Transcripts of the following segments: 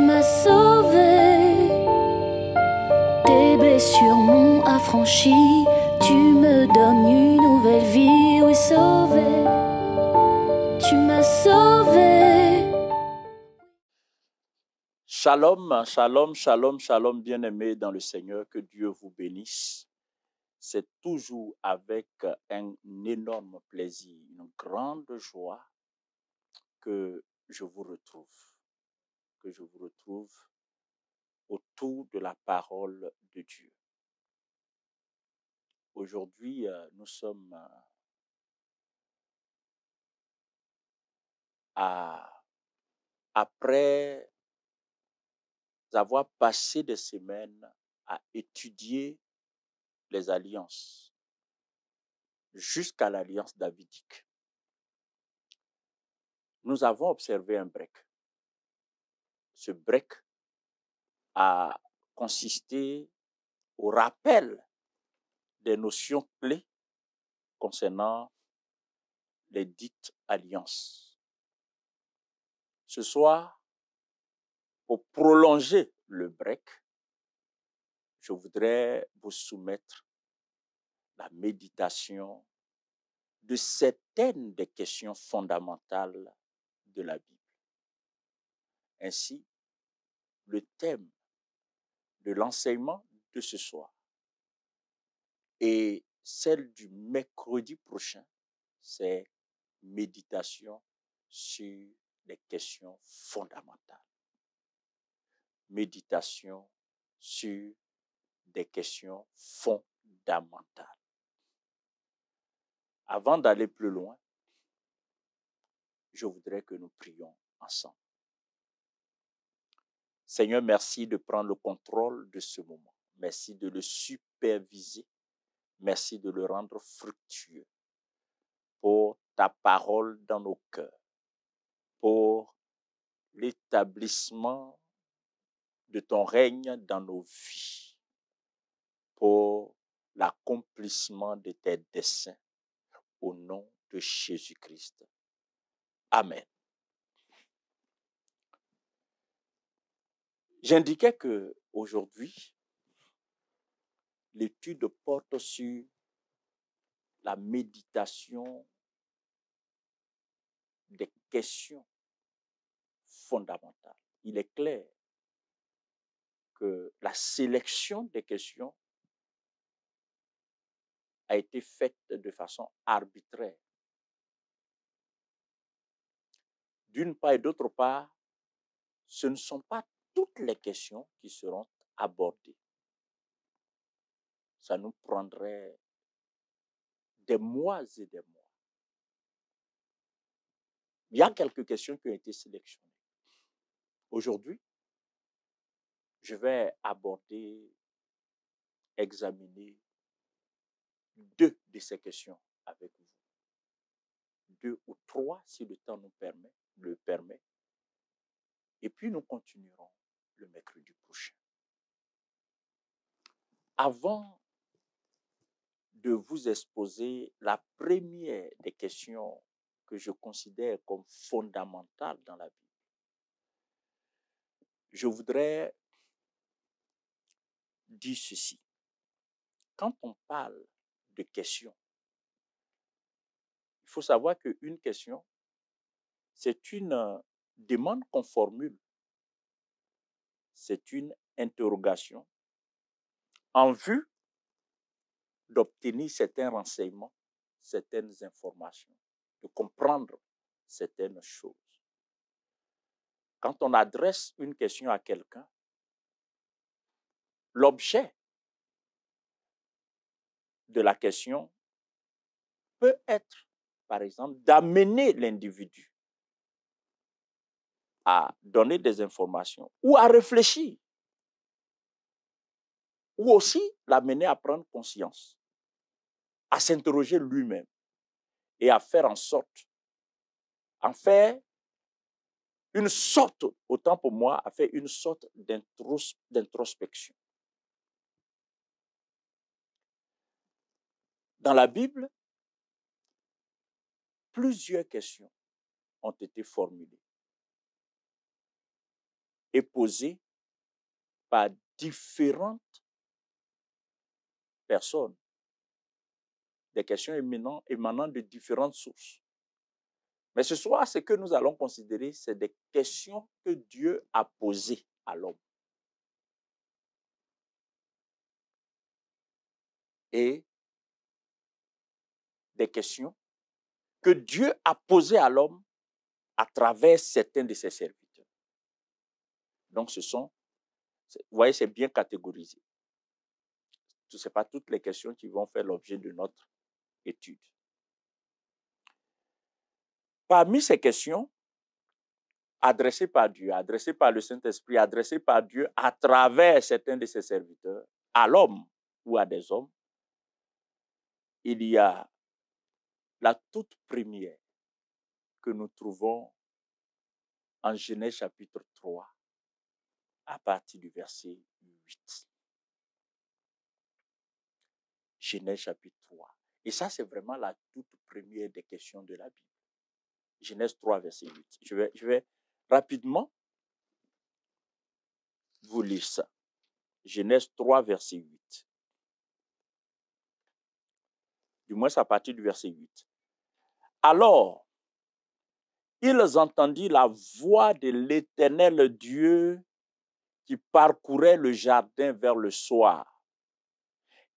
m'as sauvé, tes blessures m'ont affranchi, tu me donnes une nouvelle vie, oui sauvé, tu m'as sauvé. Shalom, shalom, shalom, shalom, bien-aimés dans le Seigneur, que Dieu vous bénisse. C'est toujours avec un énorme plaisir, une grande joie que je vous retrouve autour de la parole de Dieu. Aujourd'hui, nous sommes après avoir passé des semaines à étudier les alliances jusqu'à l'alliance davidique. Nous avons observé un break. Ce break a consisté au rappel des notions clés concernant les dites alliances. Ce soir, pour prolonger le break, je voudrais vous soumettre la méditation de certaines des questions fondamentales de la Bible. Ainsi, le thème de l'enseignement de ce soir et celle du mercredi prochain, c'est méditation sur les questions fondamentales. Méditation sur des questions fondamentales. Avant d'aller plus loin, je voudrais que nous prions ensemble. Seigneur, merci de prendre le contrôle de ce moment. Merci de le superviser. Merci de le rendre fructueux pour ta parole dans nos cœurs, pour l'établissement de ton règne dans nos vies, pour l'accomplissement de tes desseins au nom de Jésus-Christ. Amen. J'indiquais que aujourd'hui, l'étude porte sur la méditation des questions fondamentales. Il est clair que la sélection des questions a été faite de façon arbitraire. D'une part et d'autre part, ce ne sont pas toutes les questions qui seront abordées. Ça nous prendrait des mois et des mois. Il y a quelques questions qui ont été sélectionnées. Aujourd'hui, je vais examiner 2 de ces questions avec vous. 2 ou 3 si le temps le permet. Et puis nous continuerons le mercredi prochain. Avant de vous exposer la première des questions que je considère comme fondamentale dans la Bible, je voudrais dire ceci. Quand on parle de questions, il faut savoir qu'une question, c'est une demande qu'on formule. C'est une interrogation en vue d'obtenir certains renseignements, certaines informations, de comprendre certaines choses. Quand on adresse une question à quelqu'un, l'objet de la question peut être, par exemple, d'amener l'individu à donner des informations ou à réfléchir, ou aussi l'amener à prendre conscience, à s'interroger lui-même et à faire autant pour moi, à faire une sorte d'introspection. Dans la Bible, plusieurs questions ont été formulées. est posée par différentes personnes, des questions émanant de différentes sources. Mais ce soir, ce que nous allons considérer, c'est des questions que Dieu a posées à l'homme. Et des questions que Dieu a posées à l'homme à travers certains de ses serviteurs. Donc, vous voyez, c'est bien catégorisé. Ce n'est pas toutes les questions qui vont faire l'objet de notre étude. Parmi ces questions, adressées par Dieu, adressées par le Saint-Esprit, adressées par Dieu à travers certains de ses serviteurs, à l'homme ou à des hommes, il y a la toute première que nous trouvons en Genèse chapitre 3, à partir du verset 8. Genèse chapitre 3. Et ça, c'est vraiment la toute première des questions de la Bible. Genèse 3, verset 8. Je vais rapidement vous lire ça. Genèse 3, verset 8. Du moins, c'est à partir du verset 8. Alors, ils entendirent la voix de l'Éternel Dieu qui parcourait le jardin vers le soir.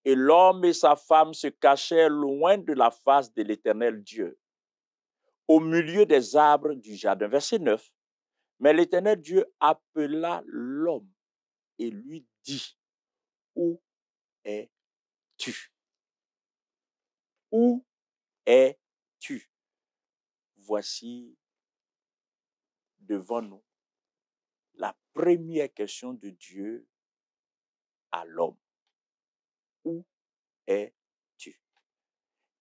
Et l'homme et sa femme se cachèrent loin de la face de l'Éternel Dieu, au milieu des arbres du jardin. Verset 9. Mais l'Éternel Dieu appela l'homme et lui dit, où es-tu? Où es-tu? Voici devant nous la première question de Dieu à l'homme. Où es-tu?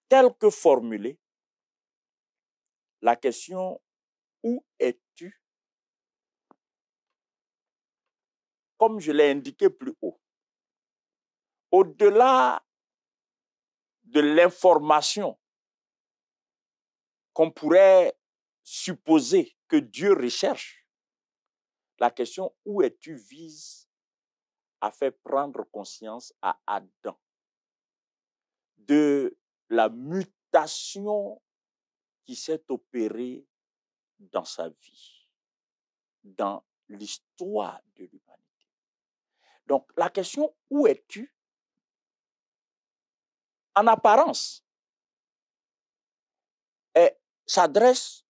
Telle que formulée, la question où es-tu, comme je l'ai indiqué plus haut, au-delà de l'information qu'on pourrait supposer que Dieu recherche, la question où es-tu vise à faire prendre conscience à Adam de la mutation qui s'est opérée dans sa vie, dans l'histoire de l'humanité. Donc, la question « Où es-tu » en apparence, s'adresse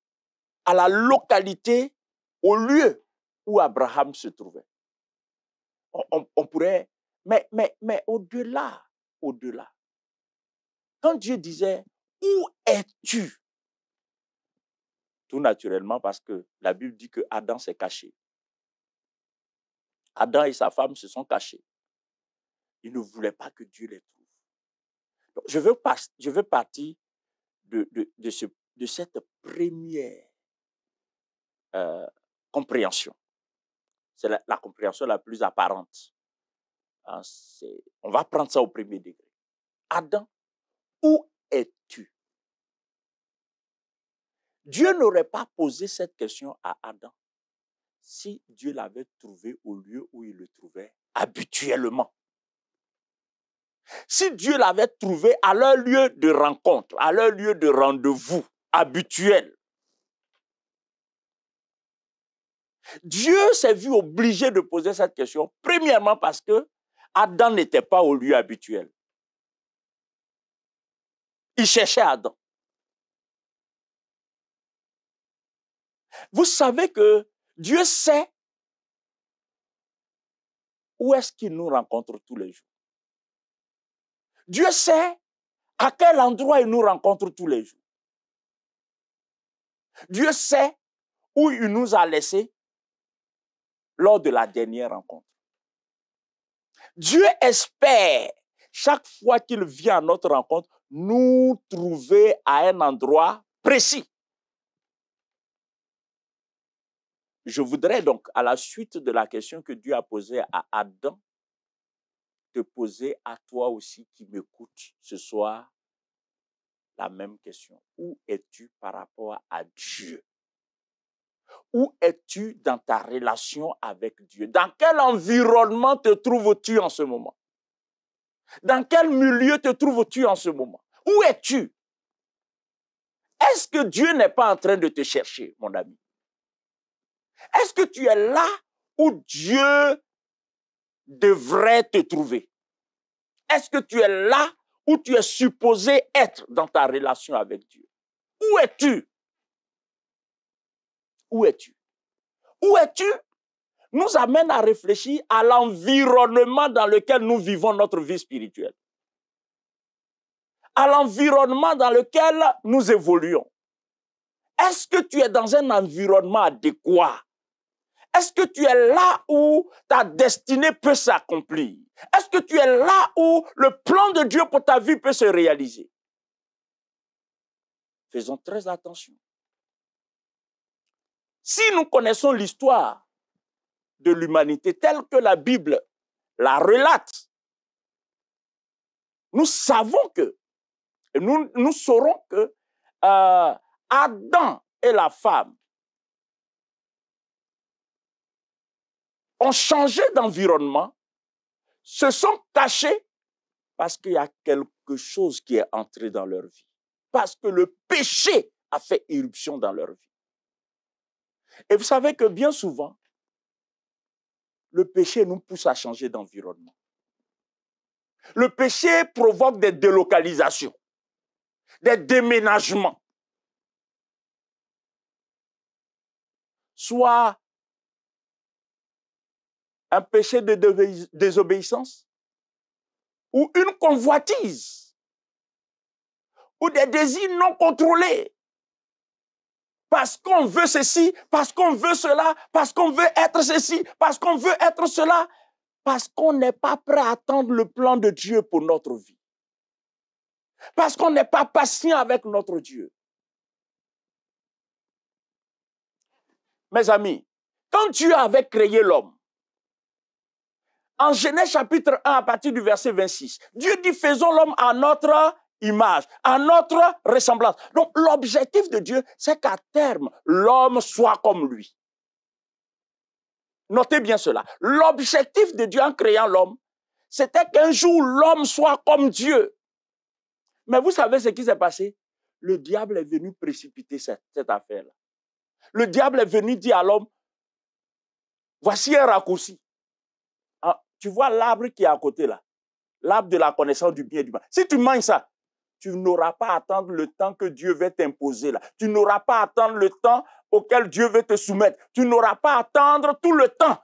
à la localité, au lieu où Abraham se trouvait. On pourrait, mais au-delà, quand Dieu disait « Où es-tu » tout naturellement parce que la Bible dit que Adam s'est caché. Adam et sa femme se sont cachés. Ils ne voulaient pas que Dieu les trouve. Donc, je veux partir de cette première compréhension. C'est la compréhension la plus apparente. On va prendre ça au premier degré. Adam, où es-tu? Dieu n'aurait pas posé cette question à Adam si Dieu l'avait trouvé au lieu où il le trouvait habituellement. Si Dieu l'avait trouvé à leur lieu de rencontre, à leur lieu de rendez-vous habituel, Dieu s'est vu obligé de poser cette question, premièrement parce que Adam n'était pas au lieu habituel. Il cherchait Adam. Vous savez que Dieu sait où est-ce qu'il nous rencontre tous les jours. Dieu sait à quel endroit il nous rencontre tous les jours. Dieu sait où il nous a laissés lors de la dernière rencontre. Dieu espère, chaque fois qu'il vient à notre rencontre, nous trouver à un endroit précis. Je voudrais donc, à la suite de la question que Dieu a posée à Adam, te poser à toi aussi qui m'écoutes ce soir la même question. Où es-tu par rapport à Dieu? Où es-tu dans ta relation avec Dieu? Dans quel environnement te trouves-tu en ce moment? Dans quel milieu te trouves-tu en ce moment? Où es-tu? Est-ce que Dieu n'est pas en train de te chercher, mon ami? Est-ce que tu es là où Dieu devrait te trouver? Est-ce que tu es là où tu es supposé être dans ta relation avec Dieu? Où es-tu? Où es-tu? Où es-tu? Nous amène à réfléchir à l'environnement dans lequel nous vivons notre vie spirituelle. À l'environnement dans lequel nous évoluons. Est-ce que tu es dans un environnement adéquat? Est-ce que tu es là où ta destinée peut s'accomplir? Est-ce que tu es là où le plan de Dieu pour ta vie peut se réaliser? Faisons très attention. Si nous connaissons l'histoire de l'humanité telle que la Bible la relate, nous savons que, et nous saurons que Adam et la femme ont changé d'environnement, se sont cachés parce qu'il y a quelque chose qui est entré dans leur vie. Parce que le péché a fait irruption dans leur vie. Et vous savez que bien souvent, le péché nous pousse à changer d'environnement. Le péché provoque des délocalisations, des déménagements. Soit un péché de désobéissance, ou une convoitise, ou des désirs non contrôlés. Parce qu'on veut ceci, parce qu'on veut cela, parce qu'on veut être ceci, parce qu'on veut être cela, parce qu'on n'est pas prêt à attendre le plan de Dieu pour notre vie. Parce qu'on n'est pas patient avec notre Dieu. Mes amis, quand Dieu avait créé l'homme, en Genèse chapitre 1, à partir du verset 26, Dieu dit, faisons l'homme à notre image, à notre ressemblance. Donc, l'objectif de Dieu, c'est qu'à terme, l'homme soit comme lui. Notez bien cela. L'objectif de Dieu en créant l'homme, c'était qu'un jour, l'homme soit comme Dieu. Mais vous savez ce qui s'est passé? Le diable est venu précipiter cette affaire-là. Le diable est venu dire à l'homme, voici un raccourci. Ah, tu vois l'arbre qui est à côté là, l'arbre de la connaissance du bien et du mal. Si tu manges ça, tu n'auras pas à attendre le temps que Dieu veut t'imposer là. Tu n'auras pas à attendre le temps auquel Dieu veut te soumettre. Tu n'auras pas à attendre tout le temps.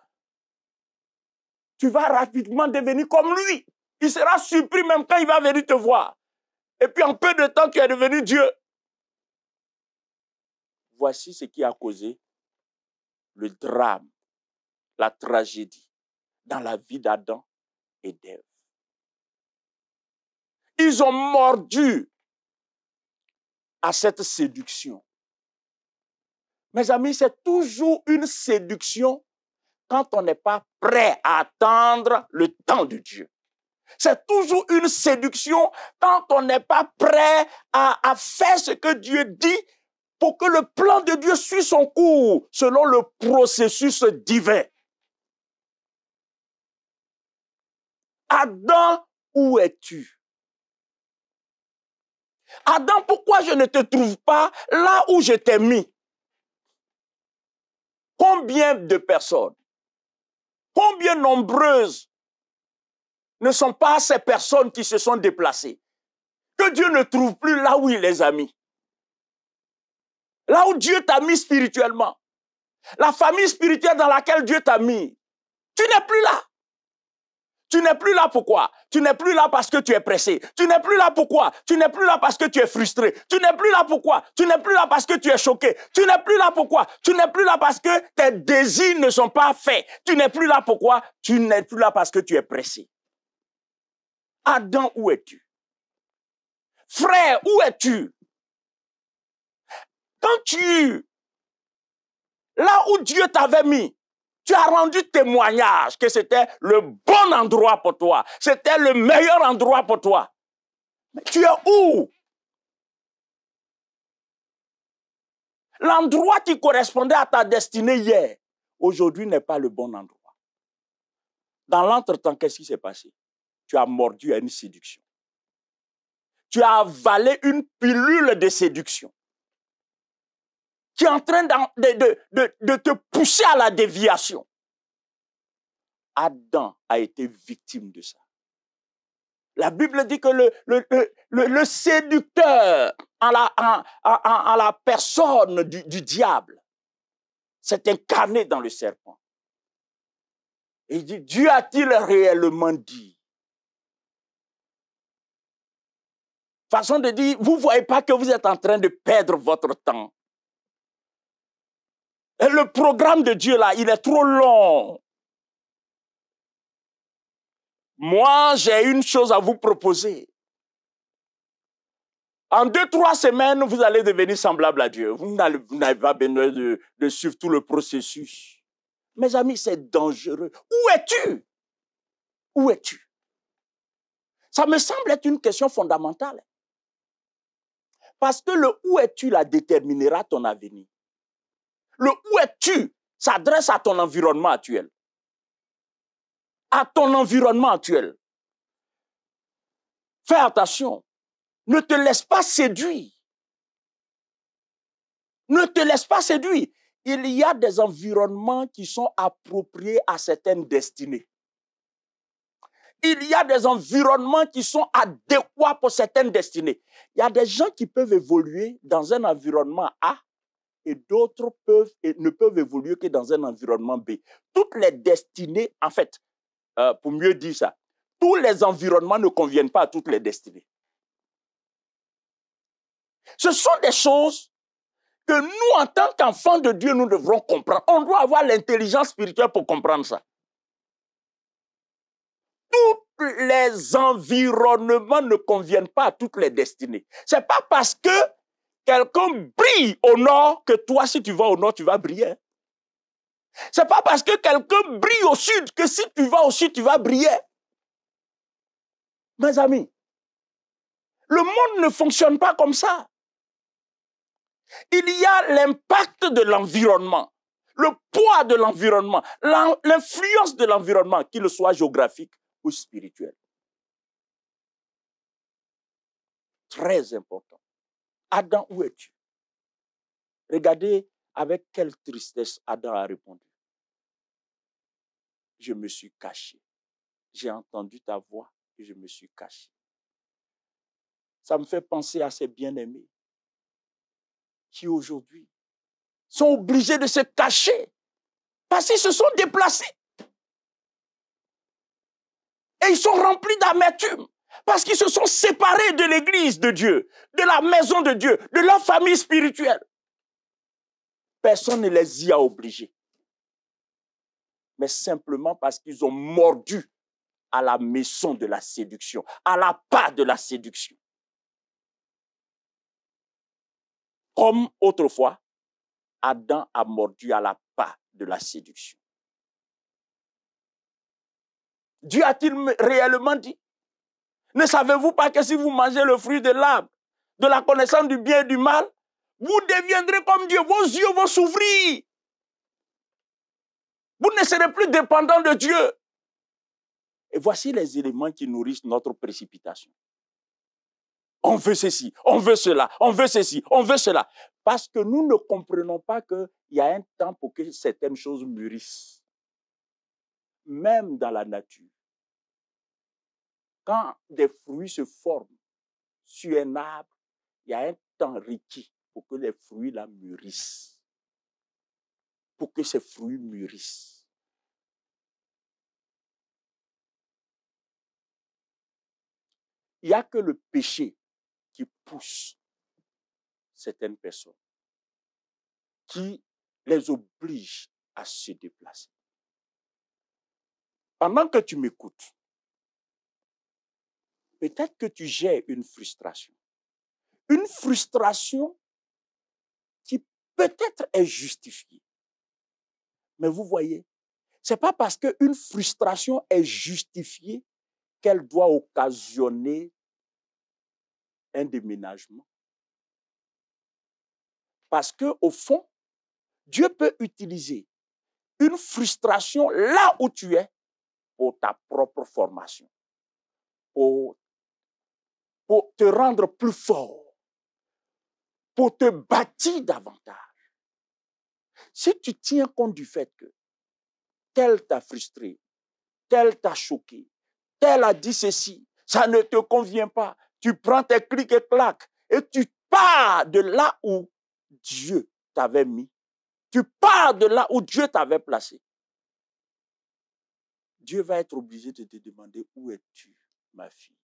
Tu vas rapidement devenir comme lui. Il sera surpris même quand il va venir te voir. Et puis en peu de temps, tu es devenu Dieu. Voici ce qui a causé le drame, la tragédie dans la vie d'Adam et d'Ève. Ils ont mordu à cette séduction. Mes amis, c'est toujours une séduction quand on n'est pas prêt à attendre le temps de Dieu. C'est toujours une séduction quand on n'est pas prêt à faire ce que Dieu dit pour que le plan de Dieu suive son cours selon le processus divin. Adam, où es-tu? Adam, pourquoi je ne te trouve pas là où je t'ai mis? Combien de personnes, combien nombreuses ne sont pas ces personnes qui se sont déplacées, que Dieu ne trouve plus là où il les a mis? Là où Dieu t'a mis spirituellement. La famille spirituelle dans laquelle Dieu t'a mis. Tu n'es plus là. Tu n'es plus là pourquoi? Tu n'es plus là parce que tu es pressé. Tu n'es plus là pourquoi? Tu n'es plus là parce que tu es frustré. Tu n'es plus là pourquoi? Tu n'es plus là parce que tu es choqué. Tu n'es plus là pourquoi? Tu n'es plus là parce que tes désirs ne sont pas faits. Tu n'es plus là pourquoi? Tu n'es plus là parce que tu es pressé. Adam, où es-tu? Frère, où es-tu? Quand là où Dieu t'avait mis, tu as rendu témoignage que c'était le bon endroit pour toi. C'était le meilleur endroit pour toi. Mais tu es où? L'endroit qui correspondait à ta destinée hier, aujourd'hui n'est pas le bon endroit. Dans l'entretemps, qu'est-ce qui s'est passé? Tu as mordu à une séduction. Tu as avalé une pilule de séduction qui est en train de te pousser à la déviation. Adam a été victime de ça. La Bible dit que le séducteur en la personne du diable s'est incarné dans le serpent. Et il dit, Dieu a-t-il réellement dit? Façon de dire, vous ne voyez pas que vous êtes en train de perdre votre temps. Et le programme de Dieu là, il est trop long. Moi, j'ai une chose à vous proposer. En 2-3 semaines, vous allez devenir semblable à Dieu. Vous n'avez pas besoin de suivre tout le processus. Mes amis, c'est dangereux. Où es-tu? Où es-tu? Ça me semble être une question fondamentale. Parce que le où es-tu là déterminera ton avenir. Le où es-tu s'adresse à ton environnement actuel. À ton environnement actuel. Fais attention. Ne te laisse pas séduire. Ne te laisse pas séduire. Il y a des environnements qui sont appropriés à certaines destinées. Il y a des environnements qui sont adéquats pour certaines destinées. Il y a des gens qui peuvent évoluer dans un environnement A et d'autres ne peuvent évoluer que dans un environnement B. Toutes les destinées, en fait, pour mieux dire ça, tous les environnements ne conviennent pas à toutes les destinées. Ce sont des choses que nous, en tant qu'enfants de Dieu, nous devrons comprendre. On doit avoir l'intelligence spirituelle pour comprendre ça. Tous les environnements ne conviennent pas à toutes les destinées. Ce n'est pas parce que quelqu'un brille au nord que toi, si tu vas au nord, tu vas briller. Ce n'est pas parce que quelqu'un brille au sud que si tu vas au sud, tu vas briller. Mes amis, le monde ne fonctionne pas comme ça. Il y a l'impact de l'environnement, le poids de l'environnement, l'influence de l'environnement, qu'il soit géographique ou spirituel. Très important. Adam, où es-tu? Regardez avec quelle tristesse Adam a répondu. Je me suis caché. J'ai entendu ta voix et je me suis caché. Ça me fait penser à ces bien-aimés qui aujourd'hui sont obligés de se cacher parce qu'ils se sont déplacés. Et ils sont remplis d'amertume parce qu'ils se sont séparés de l'église de Dieu, de la maison de Dieu, de leur famille spirituelle. Personne ne les y a obligés. Mais simplement parce qu'ils ont mordu à la maison de la séduction, à la part de la séduction. Comme autrefois, Adam a mordu à la part de la séduction. Dieu a-t-il réellement dit? Ne savez-vous pas que si vous mangez le fruit de l'arbre, de la connaissance du bien et du mal, vous deviendrez comme Dieu, vos yeux vont s'ouvrir. Vous ne serez plus dépendant de Dieu. Et voici les éléments qui nourrissent notre précipitation. On veut ceci, on veut cela, on veut ceci, on veut cela. Parce que nous ne comprenons pas qu'il y a un temps pour que certaines choses mûrissent. Même dans la nature. Quand des fruits se forment sur un arbre, il y a un temps requis pour que les fruits là mûrissent. Pour que ces fruits mûrissent. Il n'y a que le péché qui pousse certaines personnes, qui les oblige à se déplacer. Pendant que tu m'écoutes, peut-être que tu gères une frustration. Une frustration qui peut-être est justifiée. Mais vous voyez, ce n'est pas parce qu'une frustration est justifiée qu'elle doit occasionner un déménagement. Parce qu'au fond, Dieu peut utiliser une frustration là où tu es pour ta propre formation, pour te rendre plus fort, pour te bâtir davantage. Si tu tiens compte du fait que tel t'a frustré, tel t'a choqué, tel a dit ceci, ça ne te convient pas, tu prends tes clics et claques et tu pars de là où Dieu t'avait mis. Tu pars de là où Dieu t'avait placé. Dieu va être obligé de te demander, où es-tu, ma fille?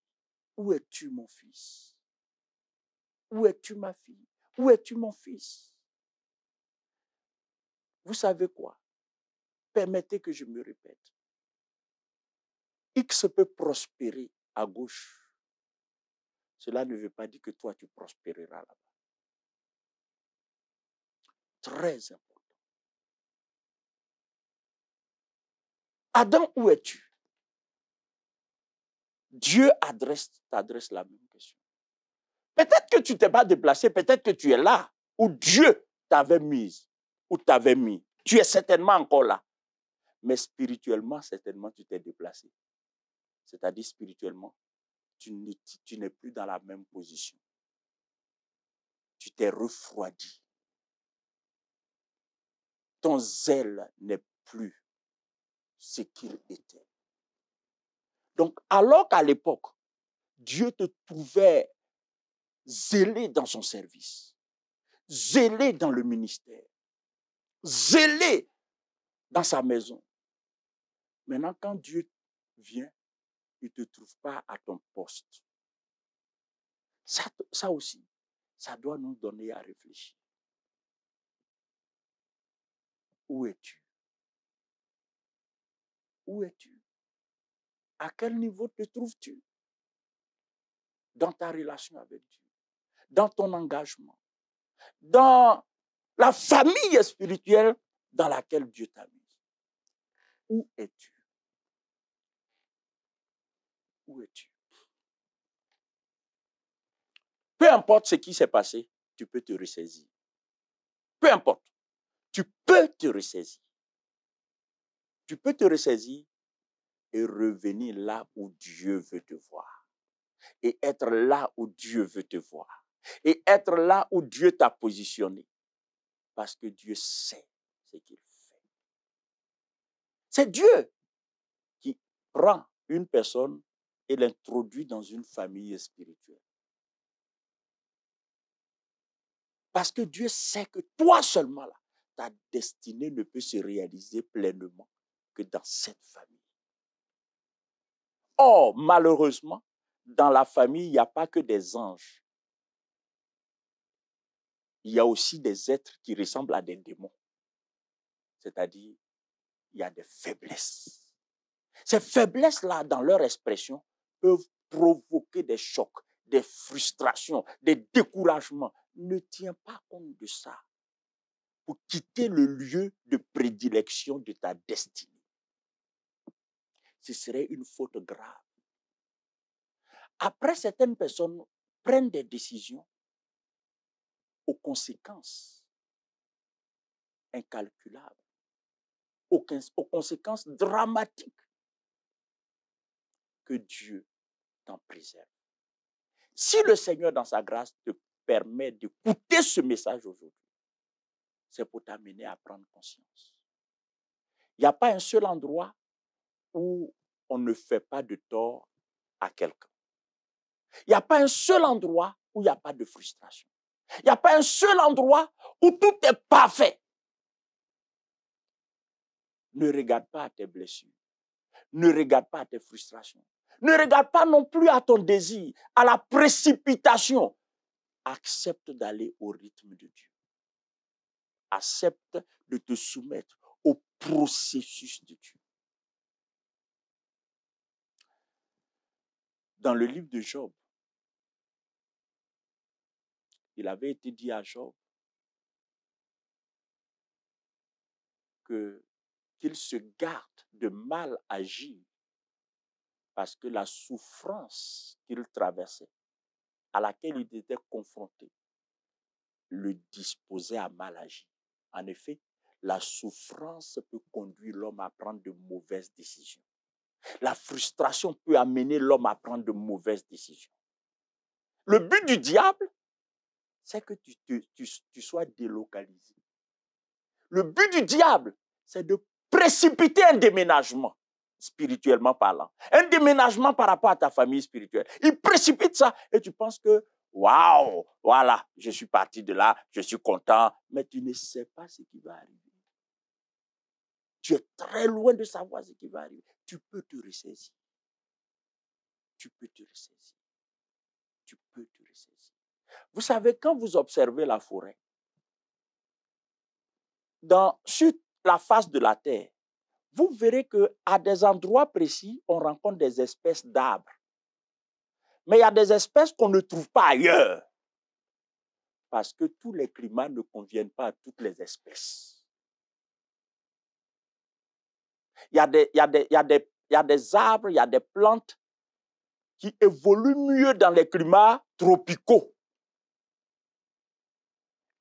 Où es-tu, mon fils? Où es-tu, ma fille? Où es-tu, mon fils? Vous savez quoi? Permettez que je me répète. X peut prospérer à gauche. Cela ne veut pas dire que toi, tu prospéreras là-bas. Très important. Adam, où es-tu? Dieu t'adresse la même question. Peut-être que tu ne t'es pas déplacé, peut-être que tu es là où Dieu t'avait mise, où t'avait mis. Tu es certainement encore là. Mais spirituellement, certainement, tu t'es déplacé. C'est-à-dire spirituellement, tu n'es plus dans la même position. Tu t'es refroidi. Ton zèle n'est plus ce qu'il était. Donc, alors qu'à l'époque, Dieu te trouvait zélé dans son service, zélé dans le ministère, zélé dans sa maison. Maintenant, quand Dieu vient, il ne te trouve pas à ton poste. Ça aussi, ça doit nous donner à réfléchir. Où es-tu? Où es-tu? À quel niveau te trouves-tu? Dans ta relation avec Dieu, dans ton engagement, dans la famille spirituelle dans laquelle Dieu t'a mis. Où es-tu? Où es-tu? Peu importe ce qui s'est passé, tu peux te ressaisir. Peu importe, tu peux te ressaisir. Tu peux te ressaisir et revenir là où Dieu veut te voir. Et être là où Dieu veut te voir. Et être là où Dieu t'a positionné. Parce que Dieu sait ce qu'il fait. C'est Dieu qui prend une personne et l'introduit dans une famille spirituelle. Parce que Dieu sait que toi seulement, là, ta destinée ne peut se réaliser pleinement que dans cette famille. Or, malheureusement, dans la famille, il n'y a pas que des anges. Il y a aussi des êtres qui ressemblent à des démons. C'est-à-dire, il y a des faiblesses. Ces faiblesses-là, dans leur expression, peuvent provoquer des chocs, des frustrations, des découragements. Ne tiens pas compte de ça pour quitter le lieu de prédilection de ta destinée. Ce serait une faute grave. Après, certaines personnes prennent des décisions aux conséquences incalculables, aux conséquences dramatiques. Que Dieu t'en préserve. Si le Seigneur, dans sa grâce, te permet d'écouter ce message aujourd'hui, c'est pour t'amener à prendre conscience. Il n'y a pas un seul endroit où on ne fait pas de tort à quelqu'un. Il n'y a pas un seul endroit où il n'y a pas de frustration. Il n'y a pas un seul endroit où tout est parfait. Ne regarde pas à tes blessures. Ne regarde pas à tes frustrations. Ne regarde pas non plus à ton désir, à la précipitation. Accepte d'aller au rythme de Dieu. Accepte de te soumettre au processus de Dieu. Dans le livre de Job, il avait été dit à Job qu'il se garde de mal agir parce que la souffrance qu'il traversait, à laquelle il était confronté, le disposait à mal agir. En effet, la souffrance peut conduire l'homme à prendre de mauvaises décisions. La frustration peut amener l'homme à prendre de mauvaises décisions. Le but du diable, c'est que tu sois délocalisé. Le but du diable, c'est de précipiter un déménagement, spirituellement parlant. Un déménagement par rapport à ta famille spirituelle. Il précipite ça et tu penses que, waouh, voilà, je suis parti de là, je suis content, mais tu ne sais pas ce qui va arriver. Tu es très loin de savoir ce qui va arriver. Tu peux te ressaisir. Tu peux te ressaisir. Tu peux te ressaisir. Vous savez, quand vous observez la forêt, sur la face de la terre, vous verrez qu'à des endroits précis, on rencontre des espèces d'arbres. Mais il y a des espèces qu'on ne trouve pas ailleurs. Parce que tous les climats ne conviennent pas à toutes les espèces. Il y a des arbres, il y a des plantes qui évoluent mieux dans les climats tropicaux.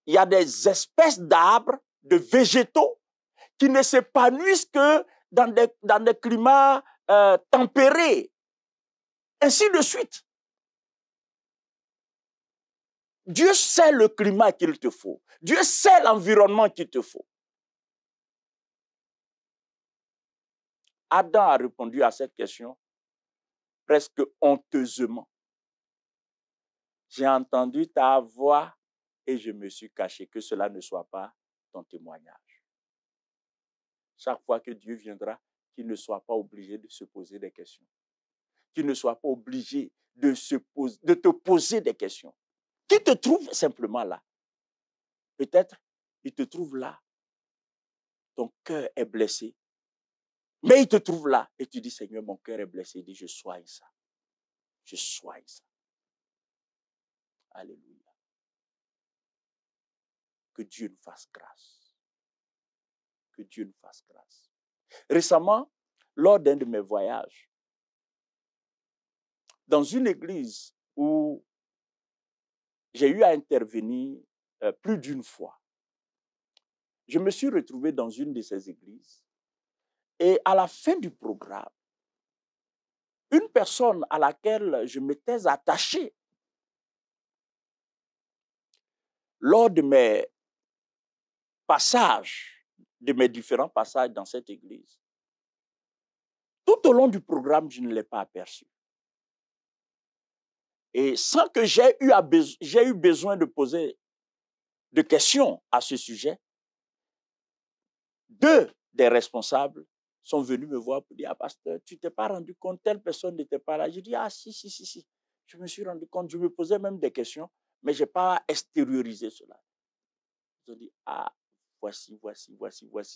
Il y a des espèces d'arbres, de végétaux, qui ne s'épanouissent que dans des climats tempérés. Ainsi de suite. Dieu sait le climat qu'il te faut. Dieu sait l'environnement qu'il te faut. Adam a répondu à cette question presque honteusement. J'ai entendu ta voix et je me suis caché, que cela ne soit pas ton témoignage. Chaque fois que Dieu viendra, qu'il ne soit pas obligé de se poser des questions. Qu'il ne soit pas obligé de te poser des questions. Qu'il te trouve simplement là. Peut-être il te trouve là. Ton cœur est blessé. Mais il te trouve là et tu dis, Seigneur, mon cœur est blessé. Il dit, je soigne ça. Je soigne ça. Alléluia. Que Dieu nous fasse grâce. Que Dieu nous fasse grâce. Récemment, lors d'un de mes voyages, dans une église où j'ai eu à intervenir plus d'une fois, je me suis retrouvé dans une de ces églises et à la fin du programme, une personne à laquelle je m'étais attaché lors de mes passages, de mes différents passages dans cette église, tout au long du programme, je ne l'ai pas aperçu. Et sans que j'ai eu besoin de poser de questions à ce sujet, deux des responsables sont venus me voir pour dire, ah, pasteur, tu ne t'es pas rendu compte, telle personne n'était pas là. J'ai dit, ah si. Je me suis rendu compte, je me posais même des questions, mais je n'ai pas extériorisé cela. Ils ont dit, ah, voici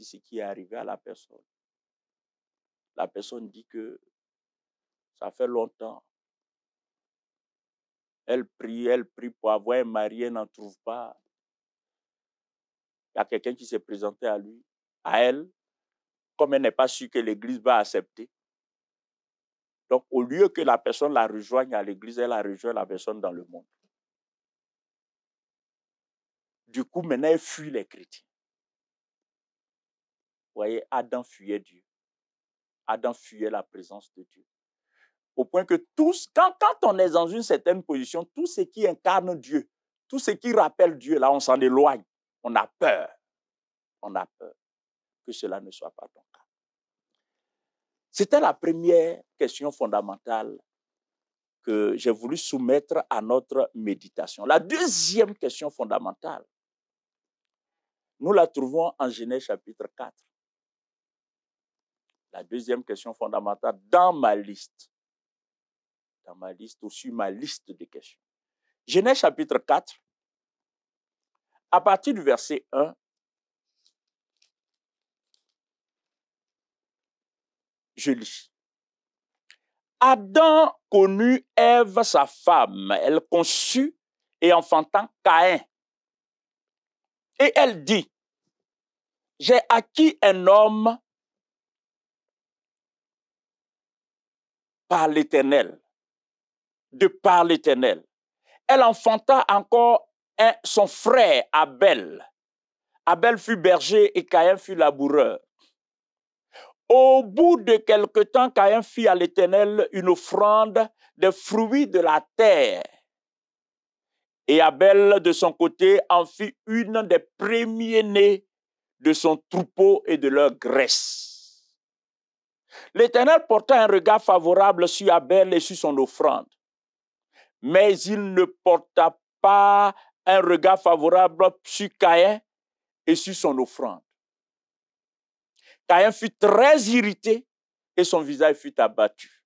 ce qui est arrivé à la personne. La personne dit que ça fait longtemps. Elle prie pour avoir un mari, elle n'en trouve pas. Il y a quelqu'un qui s'est présenté à lui, à elle, comme elle n'est pas sûre que l'église va accepter. Donc, au lieu que la personne la rejoigne à l'église, elle a rejoint la personne dans le monde. Du coup, maintenant, elle fuit les chrétiens. Vous voyez, Adam fuyait Dieu. Adam fuyait la présence de Dieu. Au point que quand on est dans une certaine position, tout ce qui incarne Dieu, tout ce qui rappelle Dieu, là, on s'en éloigne. On a peur. On a peur que cela ne soit pas ton cas. C'était la première question fondamentale que j'ai voulu soumettre à notre méditation. La deuxième question fondamentale, nous la trouvons en Genèse chapitre 4. La deuxième question fondamentale dans ma liste ou sur ma liste de questions. Genèse chapitre 4, à partir du verset 1, je lis. Adam connut Ève, sa femme. Elle conçut et enfanta Caïn. Et elle dit, j'ai acquis un homme par l'Éternel, de par l'Éternel. Elle enfanta encore son frère Abel. Abel fut berger et Caïn fut laboureur. Au bout de quelque temps, Caïn fit à l'Éternel une offrande des fruits de la terre. Et Abel, de son côté, en fit une des premiers-nés de son troupeau et de leur graisse. L'Éternel porta un regard favorable sur Abel et sur son offrande. Mais il ne porta pas un regard favorable sur Caïn et sur son offrande. Caïn fut très irrité et son visage fut abattu.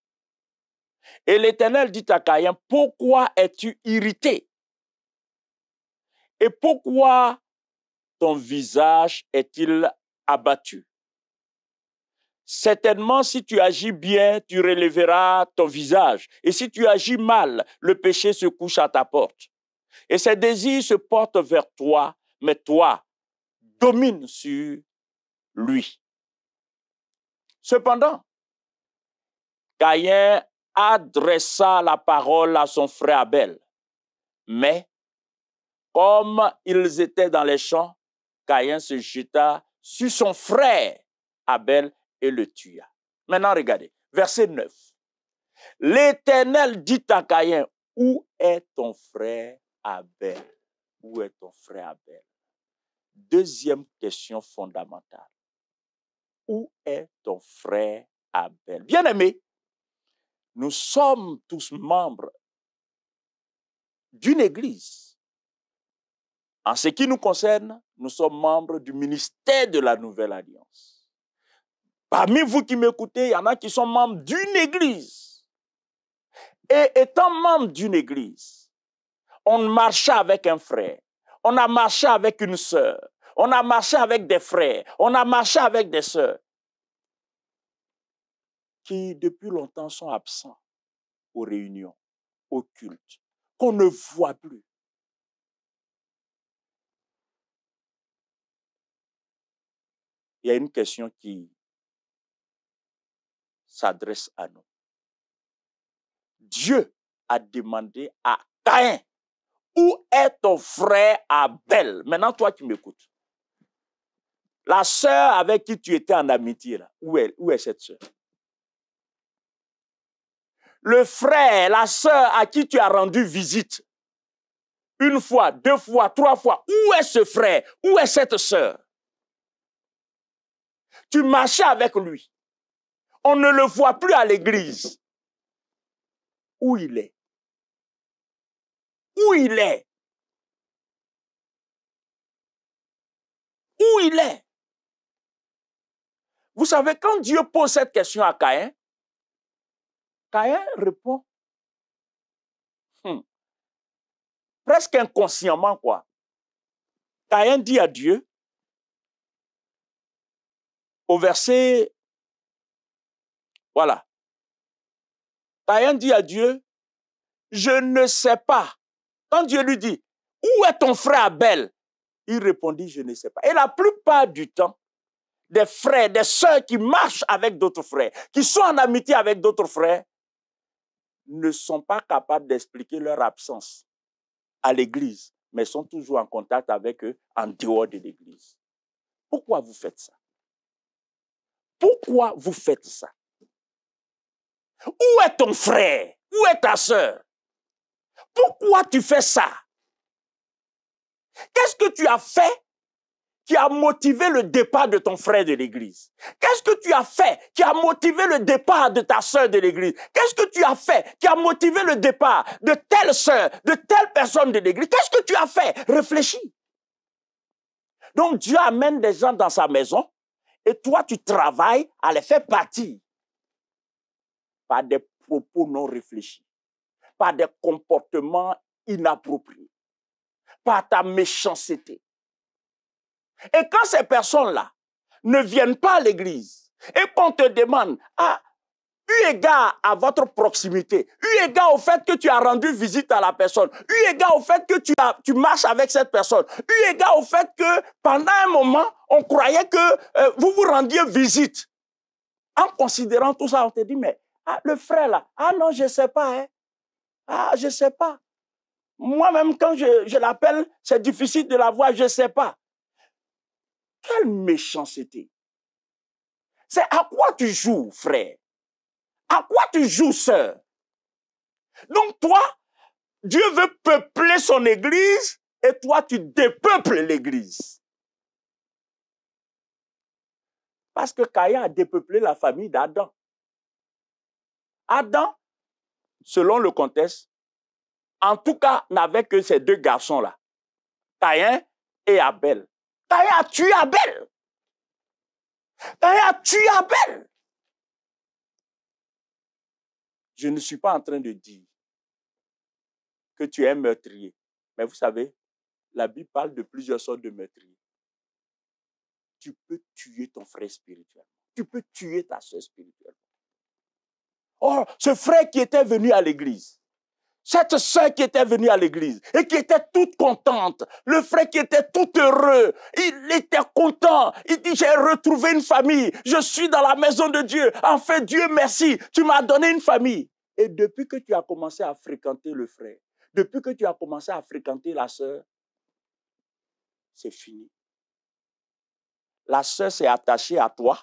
Et l'Éternel dit à Caïn, pourquoi es-tu irrité? Et pourquoi ton visage est-il abattu? Certainement, si tu agis bien, tu relèveras ton visage. Et si tu agis mal, le péché se couche à ta porte. Et ses désirs se portent vers toi, mais toi, domine sur lui. Cependant, Caïn adressa la parole à son frère Abel. Mais, comme ils étaient dans les champs, Caïn se jeta sur son frère Abel et le tua. Maintenant, regardez, verset 9. L'Éternel dit à Caïn, où est ton frère Abel? Où est ton frère Abel? Deuxième question fondamentale. Où est ton frère Abel? Bien-aimés, nous sommes tous membres d'une église. En ce qui nous concerne, nous sommes membres du ministère de la Nouvelle Alliance. Parmi vous qui m'écoutez, il y en a qui sont membres d'une église. Et étant membre d'une église, on marchait avec un frère, on a marché avec une sœur, on a marché avec des frères, on a marché avec des sœurs qui depuis longtemps sont absents aux réunions, aux cultes, qu'on ne voit plus. Il y a une question qui s'adresse à nous. Dieu a demandé à Caïn, où est ton frère Abel? Maintenant, toi qui m'écoutes. La sœur avec qui tu étais en amitié, là, où est cette sœur? Le frère, la sœur à qui tu as rendu visite, une fois, deux fois, trois fois, où est ce frère? Où est cette sœur? Tu marchais avec lui. On ne le voit plus à l'église. Où il est? Où il est? Où il est? Vous savez, quand Dieu pose cette question à Caïn, Caïn répond presque inconsciemment, quoi. Caïn dit à Dieu, au verset, voilà. Caïn dit à Dieu, je ne sais pas. Quand Dieu lui dit, où est ton frère Abel? Il répondit, je ne sais pas. Et la plupart du temps, des frères, des sœurs qui marchent avec d'autres frères, qui sont en amitié avec d'autres frères, ne sont pas capables d'expliquer leur absence à l'église, mais sont toujours en contact avec eux en dehors de l'église. Pourquoi vous faites ça? Pourquoi vous faites ça? Où est ton frère? Où est ta sœur? Pourquoi tu fais ça? Qu'est-ce que tu as fait qui a motivé le départ de ton frère de l'église? Qu'est-ce que tu as fait qui a motivé le départ de ta sœur de l'église? Qu'est-ce que tu as fait qui a motivé le départ de telle sœur, de telle personne de l'église? Qu'est-ce que tu as fait? Réfléchis. Donc Dieu amène des gens dans sa maison et toi tu travailles à les faire partir par des propos non réfléchis, par des comportements inappropriés, par ta méchanceté. Et quand ces personnes-là ne viennent pas à l'église et qu'on te demande, eu égard à votre proximité, eu égard au fait que tu as rendu visite à la personne, eu égard au fait que tu marches avec cette personne, eu égard au fait que pendant un moment, on croyait que vous vous rendiez visite. En considérant tout ça, on te dit, mais le frère là, non, je ne sais pas. Je ne sais pas. Moi-même, quand je l'appelle, c'est difficile de la voir, je ne sais pas. Quelle méchanceté. C'est à quoi tu joues, frère? À quoi tu joues, sœur? Donc toi, Dieu veut peupler son église et toi, tu dépeuples l'église. Parce que Caïn a dépeuplé la famille d'Adam. Adam, selon le contexte, en tout cas, n'avait que ces deux garçons-là, Caïn et Abel. Caïn a tué Abel. Caïn a tué Abel. Je ne suis pas en train de dire que tu es un meurtrier. Mais vous savez, la Bible parle de plusieurs sortes de meurtriers. Tu peux tuer ton frère spirituel. Tu peux tuer ta soeur spirituelle. Oh, ce frère qui était venu à l'église, cette soeur qui était venue à l'église et qui était toute contente, le frère qui était tout heureux, il était content, il dit j'ai retrouvé une famille, je suis dans la maison de Dieu, en fait Dieu merci, tu m'as donné une famille. Et depuis que tu as commencé à fréquenter le frère, depuis que tu as commencé à fréquenter la soeur, c'est fini. La soeur s'est attachée à toi,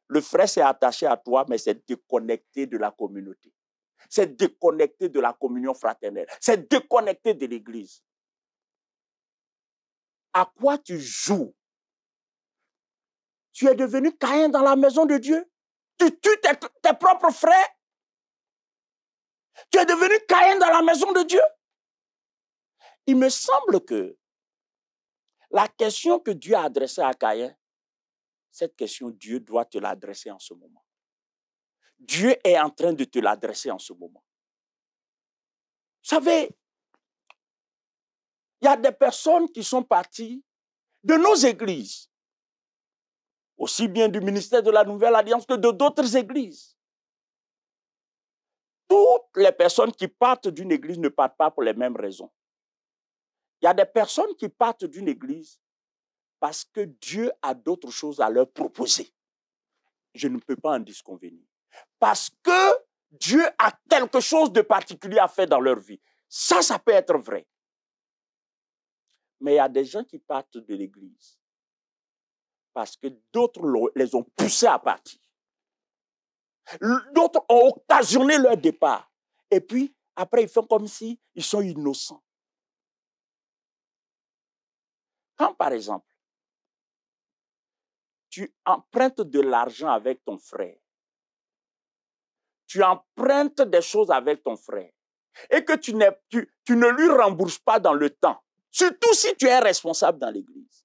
le frère s'est attaché à toi, mais c'est déconnecté de la communauté. C'est déconnecté de la communion fraternelle. C'est déconnecté de l'église. À quoi tu joues? Tu es devenu Caïn dans la maison de Dieu? Tu tues tes propres frères? Tu es devenu Caïn dans la maison de Dieu? Il me semble que la question que Dieu a adressée à Caïn, cette question, Dieu doit te l'adresser en ce moment. Dieu est en train de te l'adresser en ce moment. Vous savez, il y a des personnes qui sont parties de nos églises, aussi bien du ministère de la Nouvelle Alliance que de d'autres églises. Toutes les personnes qui partent d'une église ne partent pas pour les mêmes raisons. Il y a des personnes qui partent d'une église parce que Dieu a d'autres choses à leur proposer. Je ne peux pas en disconvenir. Parce que Dieu a quelque chose de particulier à faire dans leur vie. Ça peut être vrai. Mais il y a des gens qui partent de l'église parce que d'autres les ont poussés à partir. D'autres ont occasionné leur départ. Et puis, après, ils font comme si ils sont innocents. Quand, par exemple, tu empruntes de l'argent avec ton frère, tu empruntes des choses avec ton frère, et que tu ne lui rembourses pas dans le temps, surtout si tu es responsable dans l'église,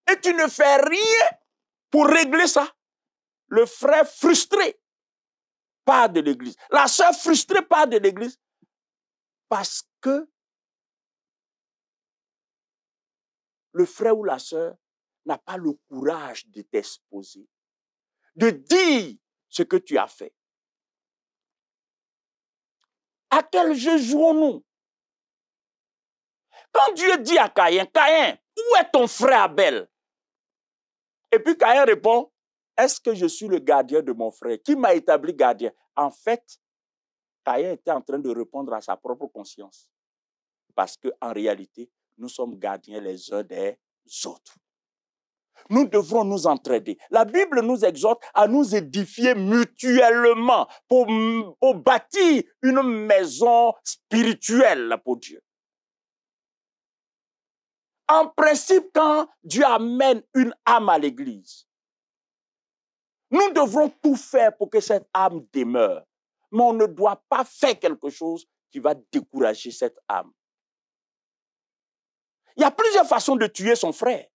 et tu ne fais rien pour régler ça, le frère frustré part de l'église, la sœur frustrée part de l'église, parce que le frère ou la sœur n'a pas le courage de t'exposer, de dire ce que tu as fait. À quel jeu jouons-nous? Quand Dieu dit à Caïn, Caïn, où est ton frère Abel? Et puis Caïn répond, est-ce que je suis le gardien de mon frère? Qui m'a établi gardien? En fait, Caïn était en train de répondre à sa propre conscience. Parce qu'en réalité, nous sommes gardiens les uns des autres. Nous devrons nous entraider. La Bible nous exhorte à nous édifier mutuellement pour bâtir une maison spirituelle pour Dieu. En principe, quand Dieu amène une âme à l'église, nous devrons tout faire pour que cette âme demeure. Mais on ne doit pas faire quelque chose qui va décourager cette âme. Il y a plusieurs façons de tuer son frère.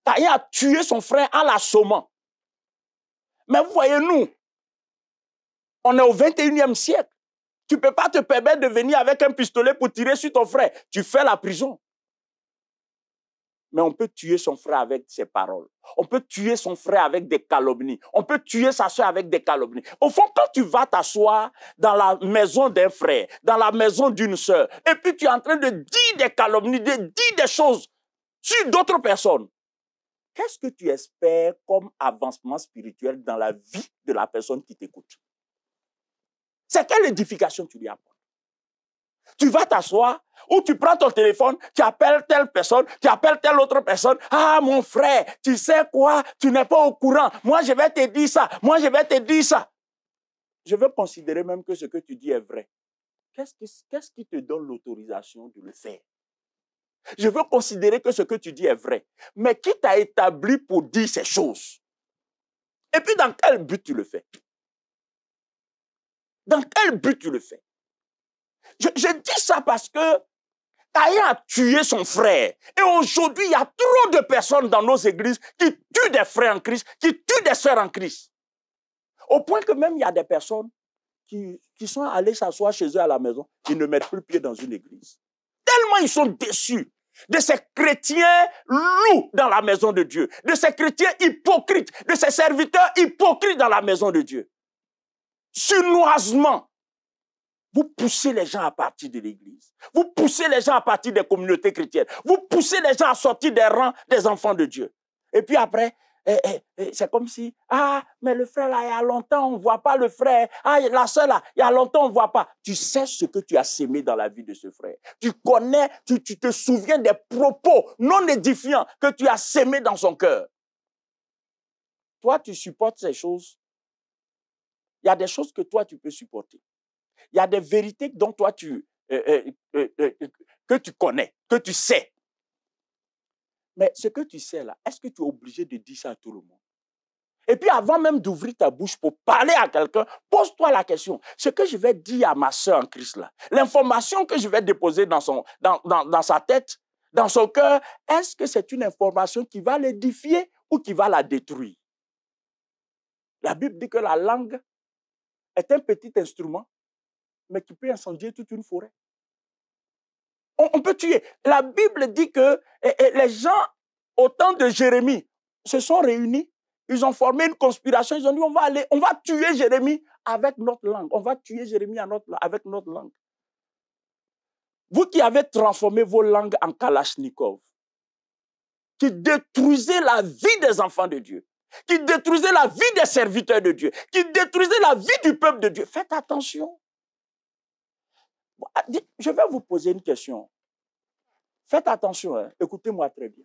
Caïn a tué son frère en l'assommant. Mais vous voyez, nous, on est au 21e siècle. Tu ne peux pas te permettre de venir avec un pistolet pour tirer sur ton frère. Tu fais la prison. Mais on peut tuer son frère avec ses paroles. On peut tuer son frère avec des calomnies. On peut tuer sa soeur avec des calomnies. Au fond, quand tu vas t'asseoir dans la maison d'un frère, dans la maison d'une soeur, et puis tu es en train de dire des calomnies, de dire des choses sur d'autres personnes, qu'est-ce que tu espères comme avancement spirituel dans la vie de la personne qui t'écoute? C'est quelle édification tu lui apportes? Tu vas t'asseoir ou tu prends ton téléphone, tu appelles telle personne, tu appelles telle autre personne. Ah, mon frère, tu sais quoi? Tu n'es pas au courant. Moi, je vais te dire ça. Moi, je vais te dire ça. Je veux considérer même que ce que tu dis est vrai. Qu'est-ce qui te donne l'autorisation de le faire? Je veux considérer que ce que tu dis est vrai. Mais qui t'a établi pour dire ces choses? Et puis, dans quel but tu le fais? Dans quel but tu le fais? Je dis ça parce que Caïn a tué son frère. Et aujourd'hui, il y a trop de personnes dans nos églises qui tuent des frères en Christ, qui tuent des sœurs en Christ. Au point que même il y a des personnes qui sont allées s'asseoir chez eux à la maison, ils ne mettent plus pied dans une église. Tellement ils sont déçus de ces chrétiens loups dans la maison de Dieu, de ces chrétiens hypocrites, de ces serviteurs hypocrites dans la maison de Dieu. Sournoisement, vous poussez les gens à partir de l'église. Vous poussez les gens à partir des communautés chrétiennes. Vous poussez les gens à sortir des rangs des enfants de Dieu. Et puis après, c'est comme si, ah, mais le frère là, il y a longtemps, on ne voit pas le frère. Ah, la soeur là, il y a longtemps, on ne voit pas. Tu sais ce que tu as sémé dans la vie de ce frère. Tu connais, tu te souviens des propos non édifiants que tu as sémés dans son cœur. Toi, tu supportes ces choses. Il y a des choses que toi, tu peux supporter. Il y a des vérités dont toi, que tu connais, que tu sais. Mais ce que tu sais là, est-ce que tu es obligé de dire ça à tout le monde? Et puis avant même d'ouvrir ta bouche pour parler à quelqu'un, pose-toi la question. Ce que je vais dire à ma soeur en Christ là, l'information que je vais déposer dans sa tête, dans son cœur, est-ce que c'est une information qui va l'édifier ou qui va la détruire? La Bible dit que la langue est un petit instrument, mais qui peut incendier toute une forêt. On peut tuer. La Bible dit que les gens, au temps de Jérémie, se sont réunis. Ils ont formé une conspiration. Ils ont dit, on va tuer Jérémie avec notre langue. On va tuer Jérémie avec notre langue. Vous qui avez transformé vos langues en Kalachnikov, qui détruisez la vie des enfants de Dieu, qui détruisez la vie des serviteurs de Dieu, qui détruisez la vie du peuple de Dieu, faites attention. Je vais vous poser une question. Faites attention, hein. Écoutez-moi très bien.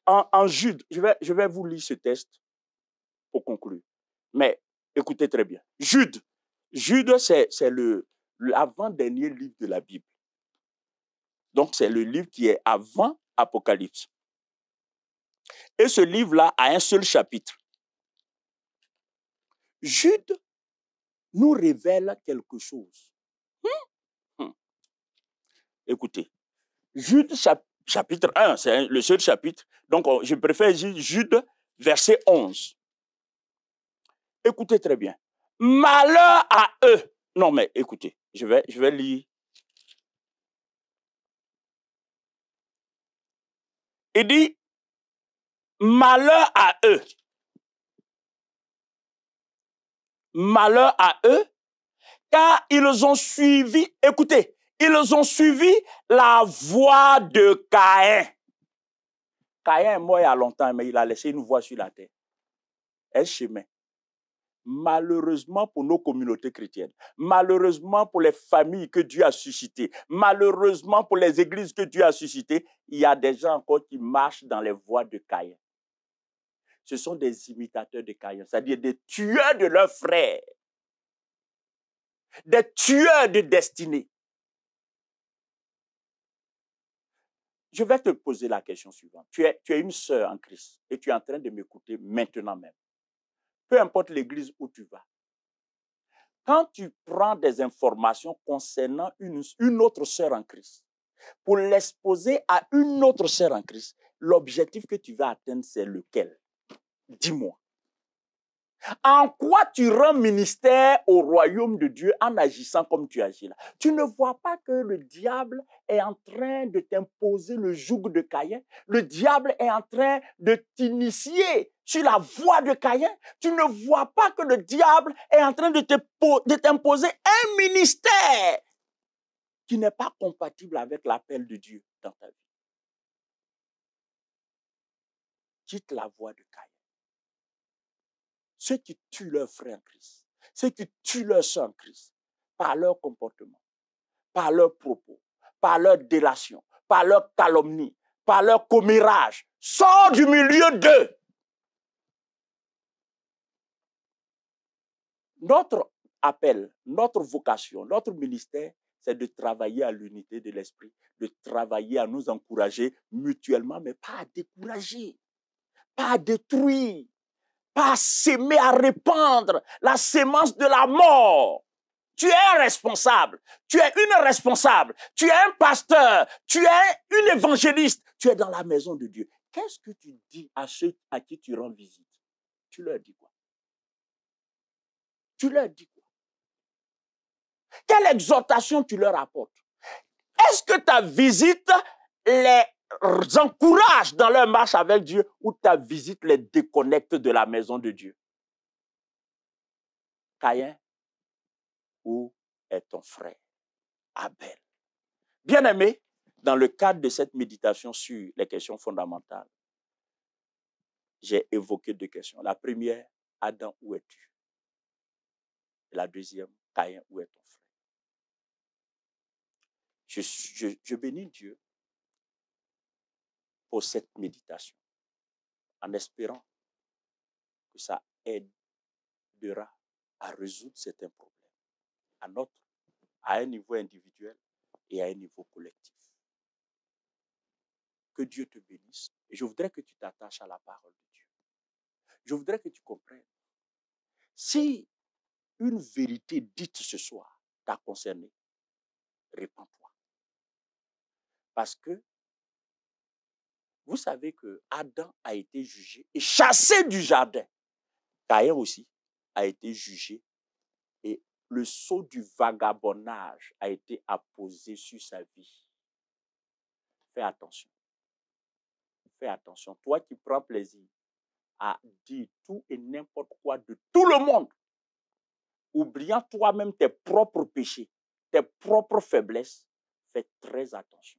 En Jude, je vais vous lire ce texte pour conclure. Mais écoutez très bien. Jude, c'est l'avant-dernier livre de la Bible. Donc, c'est le livre qui est avant Apocalypse. Et ce livre-là a un seul chapitre. Jude nous révèle quelque chose. Écoutez, Jude chapitre 1, c'est le seul chapitre. Donc, je préfère dire Jude, verset 11. Écoutez très bien. Malheur à eux. Non, mais écoutez, je vais lire. Il dit, malheur à eux. Malheur à eux, car ils ont suivi, écoutez, ils ont suivi la voie de Caïn. Caïn est mort il y a longtemps, mais il a laissé une voie sur la terre. Un chemin. Malheureusement pour nos communautés chrétiennes, malheureusement pour les familles que Dieu a suscitées, malheureusement pour les églises que Dieu a suscitées, il y a des gens encore qui marchent dans les voies de Caïn. Ce sont des imitateurs de Caïn, c'est-à-dire des tueurs de leurs frères, des tueurs de destinée. Je vais te poser la question suivante. Tu es une sœur en Christ et tu es en train de m'écouter maintenant même. Peu importe l'église où tu vas. Quand tu prends des informations concernant une autre sœur en Christ, pour l'exposer à une autre sœur en Christ, l'objectif que tu vas atteindre, c'est lequel? Dis-moi. En quoi tu rends ministère au royaume de Dieu en agissant comme tu agis là? Tu ne vois pas que le diable est en train de t'imposer le joug de Caïn? Le diable est en train de t'initier sur la voie de Caïn? Tu ne vois pas que le diable est en train de t'imposer un ministère qui n'est pas compatible avec l'appel de Dieu dans ta vie? Quitte la voie de Caïn. Ceux qui tuent leurs frères en Christ, ceux qui tuent leurs sœurs en Christ, par leur comportement, par leurs propos, par leur délation, par leur calomnie, par leur commérage. Sors du milieu d'eux. Notre appel, notre vocation, notre ministère, c'est de travailler à l'unité de l'esprit, de travailler à nous encourager mutuellement, mais pas à décourager, pas à détruire, pas à s'aimer, à répandre la sémence de la mort. Tu es un responsable, tu es une responsable, tu es un pasteur, tu es une évangéliste, tu es dans la maison de Dieu. Qu'est-ce que tu dis à ceux à qui tu rends visite? Tu leur dis quoi? Tu leur dis quoi? Quelle exhortation tu leur apportes? Est-ce que ta visite les encourage dans leur marche avec Dieu ou ta visite les déconnecte de la maison de Dieu? Caïn, où est ton frère Abel? Bien-aimé, dans le cadre de cette méditation sur les questions fondamentales, j'ai évoqué 2 questions. La première, Adam, où es-tu? Et la deuxième, Caïn, où est ton frère? Je bénis Dieu pour cette méditation, en espérant que ça aidera à résoudre certains problèmes, à un niveau individuel et à un niveau collectif. Que Dieu te bénisse. Et je voudrais que tu t'attaches à la parole de Dieu. Je voudrais que tu comprennes. Si une vérité dite ce soir t'a concerné, répands-toi. Parce que vous savez que Adam a été jugé et chassé du jardin. Caïn aussi a été jugé et le sceau du vagabondage a été apposé sur sa vie. Fais attention. Fais attention. Toi qui prends plaisir à dire tout et n'importe quoi de tout le monde, oubliant toi-même tes propres péchés, tes propres faiblesses, fais très attention.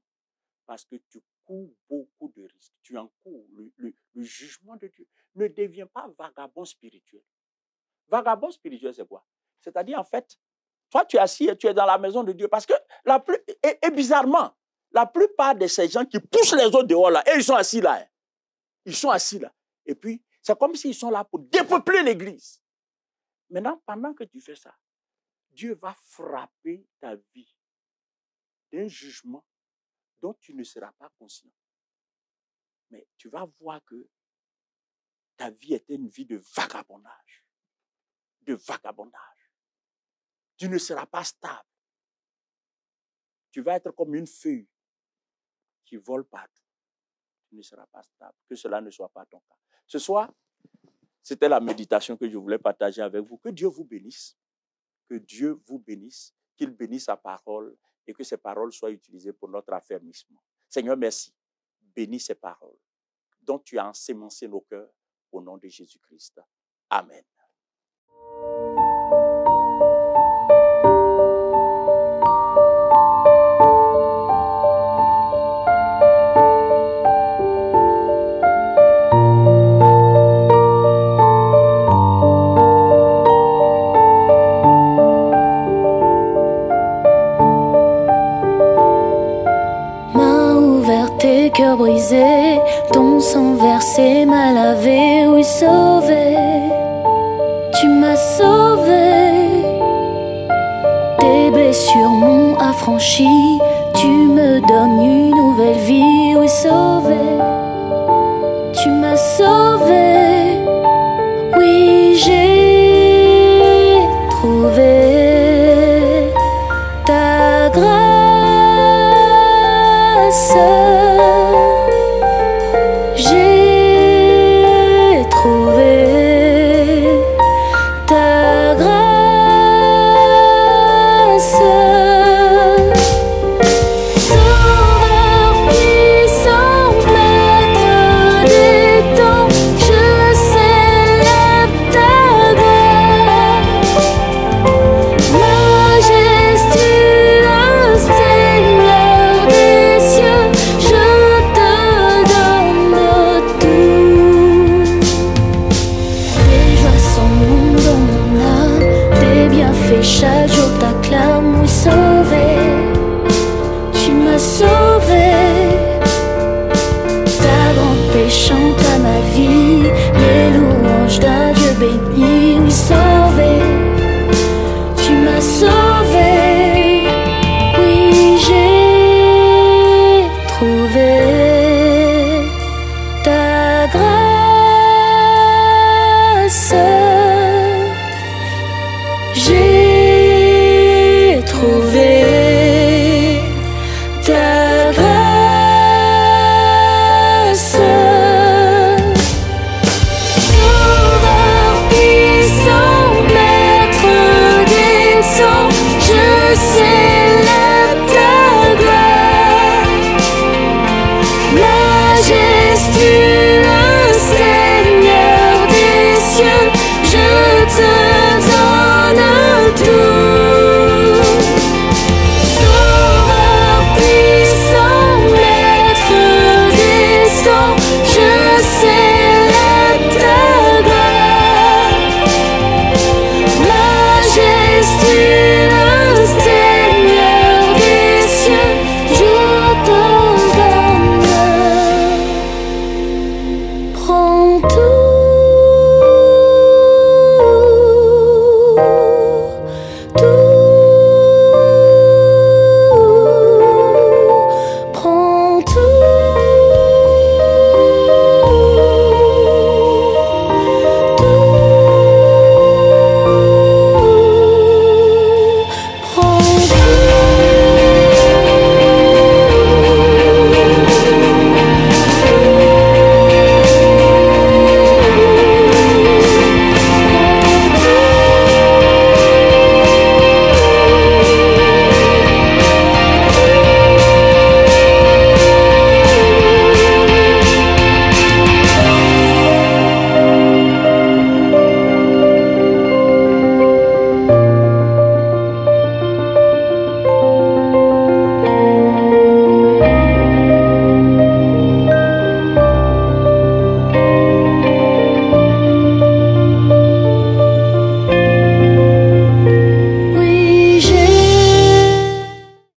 Parce que tu cours beaucoup de risques. Tu encours le jugement de Dieu. Ne deviens pas vagabond spirituel. Vagabond spirituel, c'est quoi? C'est-à-dire, en fait, toi, tu es assis et tu es dans la maison de Dieu. Parce que, et bizarrement, la plupart de ces gens qui poussent les autres dehors là, et ils sont assis là. Hein. Ils sont assis là. Et puis, c'est comme s'ils sont là pour dépeupler l'église. Maintenant, pendant que tu fais ça, Dieu va frapper ta vie d'un jugement dont tu ne seras pas conscient. Mais tu vas voir que ta vie était une vie de vagabondage. De vagabondage. Tu ne seras pas stable. Tu vas être comme une feuille qui vole partout. Tu ne seras pas stable. Que cela ne soit pas ton cas. Ce soir, c'était la méditation que je voulais partager avec vous. Que Dieu vous bénisse. Que Dieu vous bénisse. Qu'il bénisse sa parole et que ces paroles soient utilisées pour notre affermissement. Seigneur, merci. Bénis ces paroles dont tu as ensémencé nos cœurs au nom de Jésus-Christ. Amen. Cœur brisé, ton sang versé m'a lavé, oui sauvé, tu m'as sauvé. Tes blessures m'ont affranchi, tu me donnes une nouvelle vie, oui sauvé, tu m'as sauvé. Oui, j'ai trouvé ta grâce. Chaque jour t'acclame. grâce.